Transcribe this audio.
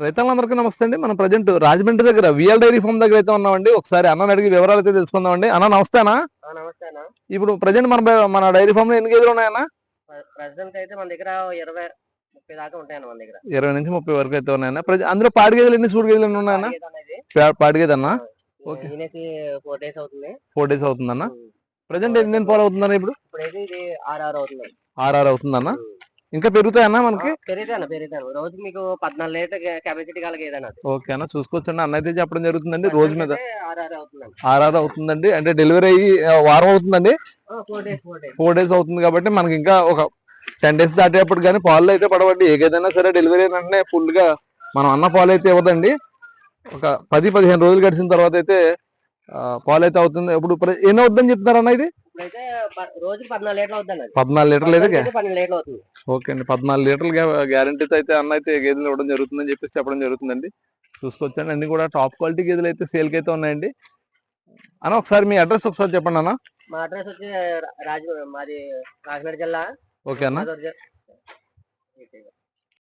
రైతులందరికీ నమస్తే అండి. మనం ప్రజెంట్ రాజమండ్రి దగ్గర విఎల్ డైరీ ఫామ్ దగ్గర అయితే ఉన్నామండి. ఒకసారి అన్న అడిగి వివరాలు అయితే తెలుసుకుందామండి. అన్న నమస్తే అన్న. నమస్తే అన్న. ఇప్పుడు ప్రజెంట్ మన డైరీ ఫామ్ లో ఎన్ని గేదెలు ఉన్నాయన్న? ప్రెసెంట్ అయితే మన దగ్గర 20-30 దాకా ఉంటాయన్న మన దగ్గర. 20 నుంచి 30 వరకు అయితే ఉన్నాయన్న. అందులో పాడి గేదెలు ఎన్ని, సూడి గేదెలు ఎన్ని ఉన్నాయన్న? పాడి గేదె అన్న. ఓకే, 4 డేస్ అవుతుంది. 4 డేస్ అవుతుందన్న. ప్రజెంట్ ఎన్ని పాలు అవుతుందన్న? ఇప్పుడైతే ఇది 6 అవుతుంది. 6 అవుతుందన్న. ఇంకా పెరుగుతాయన్న మనకి? పెరుగుతాను రోజు మీకు 14 లీటర్ కెపాసిటీ కలిగేదన్న. ఓకే అన్న, చూసుకోవచ్చండి. అన్న అయితే చెప్పడం జరుగుతుందండి రోజు మీద 6 అవుతుందండి. అంటే డెలివరీ అయ్యి వారం అవుతుందండి. 4 డేస్ అవుతుంది కాబట్టి మనకి ఇంకా ఒక 10 డేస్ దాటేటప్పుడు కానీ పాలు అయితే పడవండి. ఏదైనా సరే డెలివరీ వెంటనే ఫుల్ గా మనం అన్న పాలు అయితే ఇవ్వదండి. ఒక 10-15 రోజులు గడిచిన తర్వాత అయితే పాలు అయితే అవుతుంది. ఇప్పుడు ఎన్ని అవుతుందని చెప్తున్నారు అన్న? ఇది రోజు 14 లీటర్లు అవుతుంది. 14 లీటర్లు అయితే 12 లీటర్లు అవుతుంది. ఓకే అండి, 14 లీటర్లు గ్యారంటీతో అయితే అన్న అయితే గేదెలు ఇవ్వడం జరుగుతుందని చెప్పేసి చెప్పడం జరుగుతుందండి. చూసుకోవచ్చండి. అన్ని కూడా టాప్ క్వాలిటీ గేదెలు అయితే సేల్ కి అయితే ఉన్నాయండి. అన్న ఒకసారి మీ అడ్రస్ ఒకసారి చెప్పండి అన్న. మా అడ్రస్ వచ్చి మాది కాకినాడ జిల్లా. ఓకే అన్న.